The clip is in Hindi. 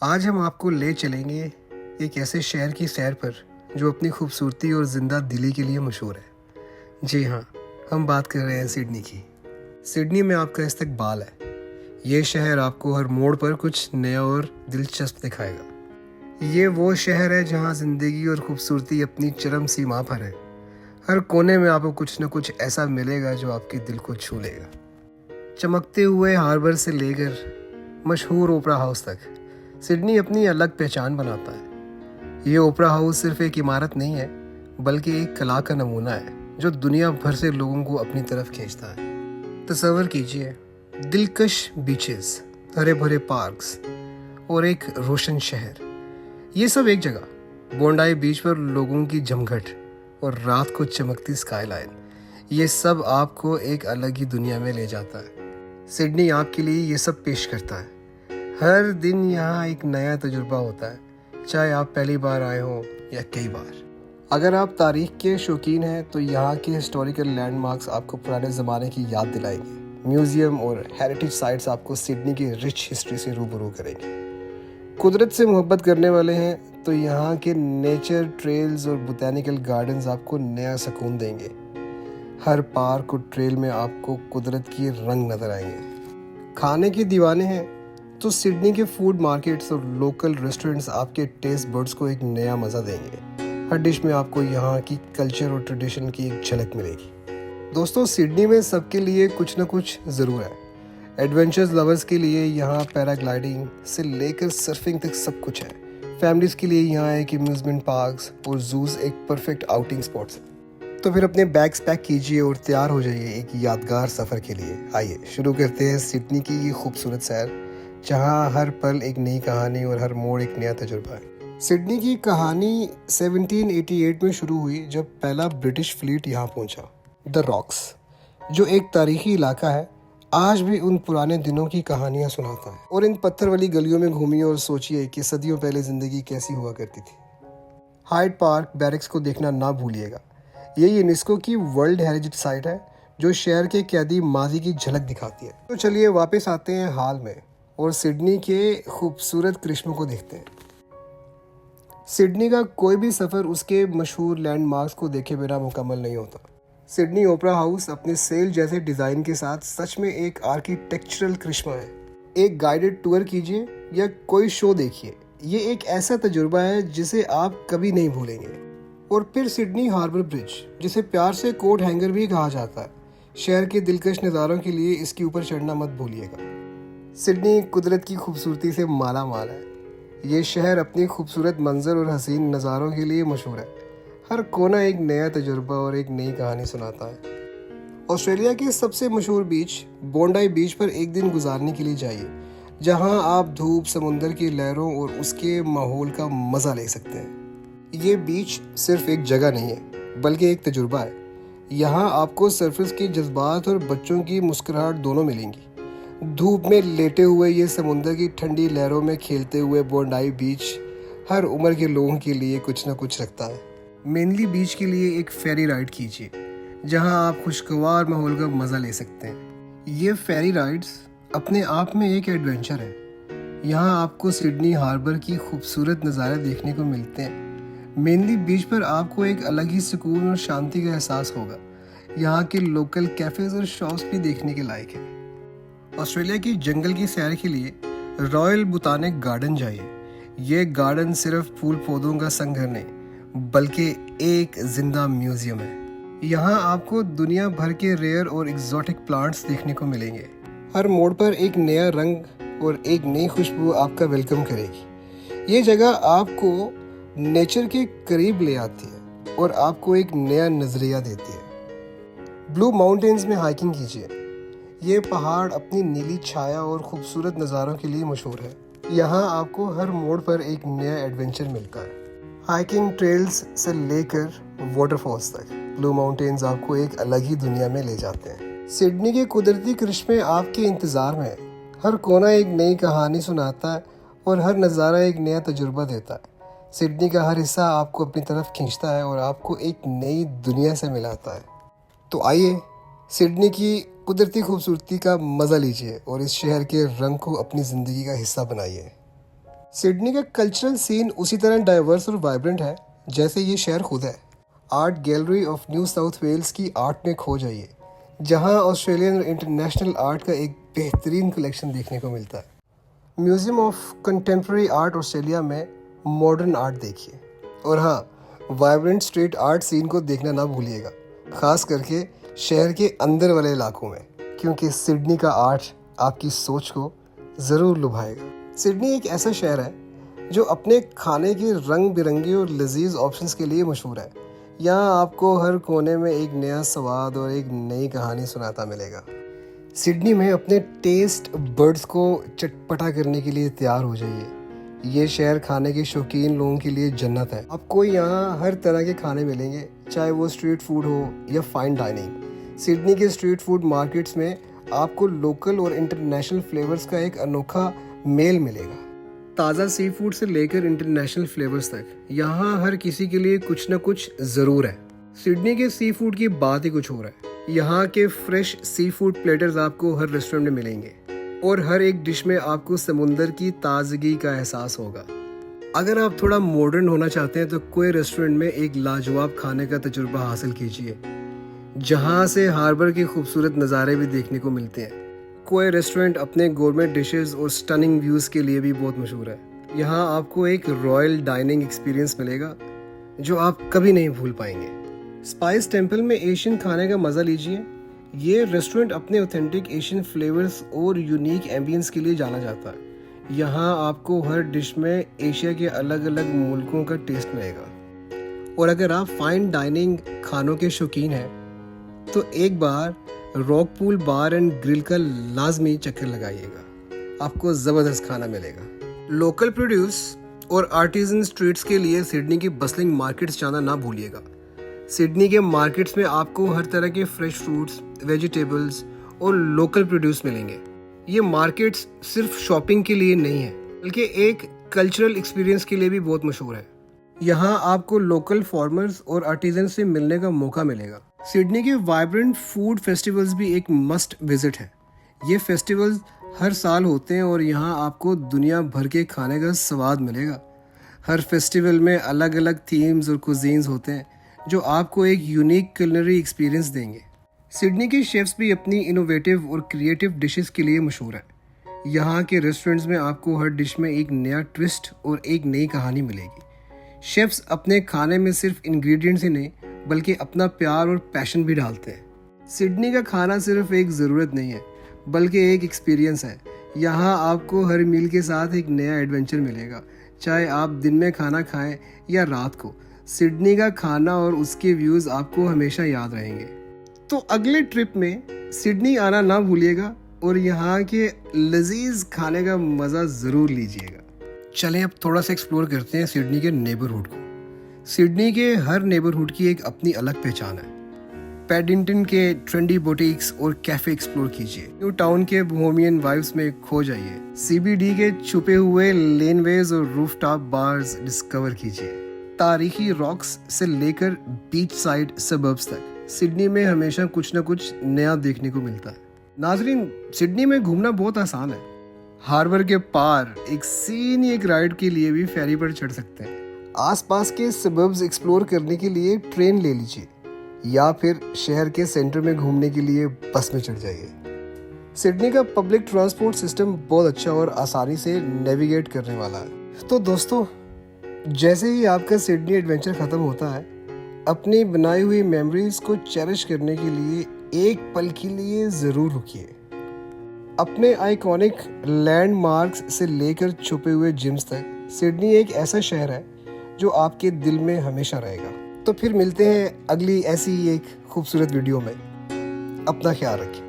आज हम आपको ले चलेंगे एक ऐसे शहर की सैर पर जो अपनी खूबसूरती और ज़िंदा दिली के लिए मशहूर है। जी हाँ, हम बात कर रहे हैं सिडनी की। सिडनी में आपका इस्तकबाल है। ये शहर आपको हर मोड़ पर कुछ नया और दिलचस्प दिखाएगा। ये वो शहर है जहाँ ज़िंदगी और खूबसूरती अपनी चरम सीमा पर है। हर कोने में आपको कुछ न कुछ ऐसा मिलेगा जो आपके दिल को छू लेगा। चमकते हुए हार्बर से लेकर मशहूर ओपरा हाउस तक सिडनी अपनी अलग पहचान बनाता है। ये ओपरा हाउस सिर्फ एक इमारत नहीं है, बल्कि एक कला का नमूना है जो दुनिया भर से लोगों को अपनी तरफ खींचता है। तसव्वुर कीजिए, दिलकश बीचेस, हरे भरे पार्क्स और एक रोशन शहर, ये सब एक जगह। बोंडाई बीच पर लोगों की जमघट और रात को चमकती स्काईलाइन, ये सब आपको एक अलग ही दुनिया में ले जाता है। सिडनी आपके लिए ये सब पेश करता है। हर दिन यहाँ एक नया तजुर्बा होता है, चाहे आप पहली बार आए हों या कई बार। अगर आप तारीख के शौकीन हैं तो यहाँ के हिस्टोरिकल लैंडमार्क्स आपको पुराने ज़माने की याद दिलाएंगे। म्यूज़ियम और हेरिटेज साइट्स आपको सिडनी की रिच हिस्ट्री से रूबरू करेंगे। कुदरत से मोहब्बत करने वाले हैं तो यहाँ के नेचर ट्रेल्स और बोटैनिकल गार्डन्स आपको नया सुकून देंगे। हर पार्क और ट्रेल में आपको कुदरत के रंग नज़र आएंगे। खाने के दीवाने हैं तो सिडनी के फूड मार्केट्स और लोकल रेस्टोरेंट्स आपके टेस्ट बड्स को एक नया मज़ा देंगे। हर डिश में आपको यहाँ की कल्चर और ट्रेडिशन की एक झलक मिलेगी। दोस्तों, सिडनी में सबके लिए कुछ न कुछ ज़रूर है। एडवेंचर्स लवर्स के लिए यहाँ पैराग्लाइडिंग से लेकर सर्फिंग तक सब कुछ है। फैमिलीज़ के लिए यहाँ एक अम्यूज़मेंट पार्क्स और जूस एक परफेक्ट आउटिंग स्पॉट्स है। तो फिर अपने बैग्स पैक कीजिए और तैयार हो जाइए एक यादगार सफ़र के लिए। आइए शुरू करते हैं सिडनी की ये खूबसूरत सैर, जहाँ हर पल एक नई कहानी और हर मोड़ एक नया तजुर्बा है। सिडनी की कहानी 1788 में शुरू हुई जब पहला ब्रिटिश फ्लीट यहाँ पहुँचा। द रॉक्स, जो एक तारीखी इलाका है, आज भी उन पुराने दिनों की कहानियाँ सुनाता है। और इन पत्थर वाली गलियों में घूमिए और सोचिए कि सदियों पहले ज़िंदगी कैसी हुआ करती थी। हाइड पार्क बैरिक्स को देखना ना भूलिएगा। ये यूनेस्को की वर्ल्ड हेरिटेज साइट है जो शहर के कैदी माजी की झलक दिखाती है। तो चलिए वापस आते हैं हाल में और सिडनी के खूबसूरत करिश्मों को देखते हैं। सिडनी का कोई भी सफ़र उसके मशहूर लैंडमार्क्स को देखे बिना मुकम्मल नहीं होता। सिडनी ओपरा हाउस अपने सेल जैसे डिज़ाइन के साथ सच में एक आर्किटेक्चरल करिश्मा है। एक गाइडेड टूर कीजिए या कोई शो देखिए, ये एक ऐसा तजुर्बा है जिसे आप कभी नहीं भूलेंगे। और फिर सिडनी हार्बर ब्रिज, जिसे प्यार से कोट हैंगर भी कहा जाता है, शहर के दिलकश नज़ारों के लिए इसके ऊपर चढ़ना मत भूलिएगा। सिडनी कुदरत की खूबसूरती से माला माल है। ये शहर अपनी खूबसूरत मंजर और हसीन नज़ारों के लिए मशहूर है। हर कोना एक नया तजुर्बा और एक नई कहानी सुनाता है। ऑस्ट्रेलिया के सबसे मशहूर बीच बोंडाई बीच पर एक दिन गुजारने के लिए जाइए, जहां आप धूप, समुंदर की लहरों और उसके माहौल का मज़ा ले सकते हैं। ये बीच सिर्फ एक जगह नहीं है, बल्कि एक तजुर्बा है। यहाँ आपको सरफेस के जज्बात और बच्चों की मुस्कुराहट दोनों मिलेंगी। धूप में लेटे हुए ये समुंदर की ठंडी लहरों में खेलते हुए बोंडाई बीच हर उम्र के लोगों के लिए कुछ न कुछ रखता है। मेनली बीच के लिए एक फेरी राइड कीजिए, जहाँ आप खुशगवार माहौल का मज़ा ले सकते हैं। ये फेरी राइड्स अपने आप में एक एडवेंचर है। यहाँ आपको सिडनी हार्बर की खूबसूरत नज़ारे देखने को मिलते हैं। मेनली बीच पर आपको एक अलग ही सुकून और शांति का एहसास होगा। यहाँ के लोकल कैफ़ेज़ और शॉप्स भी देखने के लायक है। ऑस्ट्रेलिया की जंगल की सैर के लिए रॉयल बोटानिक गार्डन जाइए। ये गार्डन सिर्फ फूल पौधों का संग्रह नहीं, बल्कि एक जिंदा म्यूज़ियम है। यहाँ आपको दुनिया भर के रेयर और एग्जॉटिक प्लांट्स देखने को मिलेंगे। हर मोड़ पर एक नया रंग और एक नई खुशबू आपका वेलकम करेगी। ये जगह आपको नेचर के करीब ले आती है और आपको एक नया नज़रिया देती है। ब्लू माउंटेन्स में हाइकिंग कीजिए। ये पहाड़ अपनी नीली छाया और खूबसूरत नज़ारों के लिए मशहूर है। यहाँ आपको हर मोड़ पर एक नया एडवेंचर मिलता है। हाइकिंग ट्रेल्स से लेकर वाटरफॉल्स तक ब्लू माउंटेन्स आपको एक अलग ही दुनिया में ले जाते हैं। सिडनी के कुदरती करिश्मे आपके इंतज़ार में है। हर कोना एक नई कहानी सुनाता है और हर नज़ारा एक नया तजुर्बा देता है। सिडनी का हर हिस्सा आपको अपनी तरफ खींचता है और आपको एक नई दुनिया से मिलाता है। तो आइए सिडनी की कुदरती खूबसूरती का मज़ा लीजिए और इस शहर के रंग को अपनी ज़िंदगी का हिस्सा बनाइए। सिडनी का कल्चरल सीन उसी तरह डाइवर्स और वाइब्रेंट है जैसे ये शहर खुद है। Art gallery of New South Wales की आर्ट में खो जाइए, जहां ऑस्ट्रेलियन और इंटरनेशनल आर्ट का एक बेहतरीन कलेक्शन देखने को मिलता है। Museum of contemporary art Australia में मॉडर्न आर्ट देखिए, और हाँ, वाइब्रेंट स्ट्रीट आर्ट सीन को देखना ना भूलिएगा, ख़ास करके शहर के अंदर वाले इलाकों में, क्योंकि सिडनी का आर्ट आपकी सोच को ज़रूर लुभाएगा। सिडनी एक ऐसा शहर है जो अपने खाने के रंग बिरंगे और लजीज ऑप्शंस के लिए मशहूर है। यहाँ आपको हर कोने में एक नया स्वाद और एक नई कहानी सुनाता मिलेगा। सिडनी में अपने टेस्ट बर्ड्स को चटपटा करने के लिए तैयार हो जाइए। ये शहर खाने के शौकीन लोगों के लिए जन्नत है। आपको यहाँ हर तरह के खाने मिलेंगे, चाहे वो स्ट्रीट फूड हो या फाइन डाइनिंग। सिडनी के स्ट्रीट फूड मार्केट्स में आपको लोकल और इंटरनेशनल फ्लेवर्स का एक अनोखा मेल मिलेगा। ताज़ा सी फूड से लेकर इंटरनेशनल फ्लेवर्स तक, यहाँ हर किसी के लिए कुछ न कुछ ज़रूर है। सिडनी के सी फूड की बात ही कुछ और है। यहाँ के फ्रेश सी फूड प्लेटर्स आपको हर रेस्टोरेंट में मिलेंगे, और हर एक डिश में आपको समुंदर की ताजगी का एहसास होगा। अगर आप थोड़ा मॉडर्न होना चाहते हैं तो कोई रेस्टोरेंट में एक लाजवाब खाने का तजुर्बा हासिल कीजिए, जहाँ से हार्बर के खूबसूरत नज़ारे भी देखने को मिलते हैं। कोई रेस्टोरेंट अपने गोरमेट डिशेस और स्टनिंग व्यूज़ के लिए भी बहुत मशहूर है। यहाँ आपको एक रॉयल डाइनिंग एक्सपीरियंस मिलेगा जो आप कभी नहीं भूल पाएंगे। स्पाइस टेम्पल में एशियन खाने का मज़ा लीजिए। ये रेस्टोरेंट अपने ऑथेंटिक एशियन फ्लेवर्स और यूनिक एम्बियंस के लिए जाना जाता है। यहाँ आपको हर डिश में एशिया के अलग अलग मुल्कों का टेस्ट मिलेगा। और अगर आप फाइन डाइनिंग खानों के शौकीन हैं तो एक बार rock pool bar and grill का लाजमी चक्कर लगाइएगा, आपको ज़बरदस्त खाना मिलेगा। लोकल प्रोड्यूस और आर्टिजन स्ट्रीट्स के लिए सिडनी की बसलिंग मार्केट्स जाना ना भूलिएगा। सिडनी के मार्केट्स में आपको हर तरह के फ्रेश फ्रूट्स, वेजिटेबल्स और लोकल प्रोड्यूस मिलेंगे। ये मार्केट्स सिर्फ शॉपिंग के लिए नहीं है, बल्कि एक कल्चरल एक्सपीरियंस के लिए भी बहुत मशहूर है। यहाँ आपको लोकल फार्मर्स और आर्टिजन से मिलने का मौका मिलेगा। सिडनी के वाइब्रेंट फूड फेस्टिवल्स भी एक मस्ट विजिट है। ये फेस्टिवल्स हर साल होते हैं और यहाँ आपको दुनिया भर के खाने का स्वाद मिलेगा। हर फेस्टिवल में अलग अलग थीम्स और कुजीन्स होते हैं जो आपको एक यूनिक कुलिनरी एक्सपीरियंस देंगे। सिडनी के शेफ्स भी अपनी इनोवेटिव और क्रिएटिव डिशेस के लिए मशहूर है। यहाँ के रेस्टोरेंट्स में आपको हर डिश में एक नया ट्विस्ट और एक नई कहानी मिलेगी। शेफ्स अपने खाने में सिर्फ इंग्रेडिएंट्स ही नहीं, बल्कि अपना प्यार और पैशन भी डालते हैं। सिडनी का खाना सिर्फ एक ज़रूरत नहीं है, बल्कि एक एक्सपीरियंस है। यहाँ आपको हर मील के साथ एक नया एडवेंचर मिलेगा, चाहे आप दिन में खाना खाएं या रात को। सिडनी का खाना और उसके व्यूज़ आपको हमेशा याद रहेंगे। तो अगले ट्रिप में सिडनी आना ना भूलिएगा और यहाँ के लजीज खाने का मज़ा ज़रूर लीजिएगा। चलें अब थोड़ा सा एक्सप्लोर करते हैं सिडनी के नेबरहुड को। सिडनी के हर नेबरहुड की एक अपनी अलग पहचान है। पैडिंगटन के ट्रेंडी बुटीक्स और कैफे एक्सप्लोर कीजिए। न्यू टाउन के बोहेमियन वाइब्स में खो जाइए। सीबीडी के छुपे हुए लेनवेज और रूफटॉप बार्स डिस्कवर कीजिए। तारीखी रॉक्स से लेकर बीच साइड सबर्ब्स तक सिडनी में हमेशा कुछ न कुछ नया देखने को मिलता है। नाजरीन, सिडनी में घूमना बहुत आसान है। हार्बर के पार एक सीनिक राइड के लिए भी फेरी पर चढ़ सकते हैं। आसपास के सबर्ब्स एक्सप्लोर करने के लिए ट्रेन ले लीजिए या फिर शहर के सेंटर में घूमने के लिए बस में चढ़ जाइए। सिडनी का पब्लिक ट्रांसपोर्ट सिस्टम बहुत अच्छा और आसानी से नेविगेट करने वाला है। तो दोस्तों, जैसे ही आपका सिडनी एडवेंचर ख़त्म होता है, अपनी बनाई हुई मेमोरीज को चेरिश करने के लिए एक पल के लिए ज़रूर रुकिए। अपने आइकॉनिक लैंडमार्क्स से लेकर छुपे हुए जिम्स तक, सिडनी एक ऐसा शहर है जो आपके दिल में हमेशा रहेगा। तो फिर मिलते हैं अगली ऐसी ही एक खूबसूरत वीडियो में। अपना ख्याल रखिए।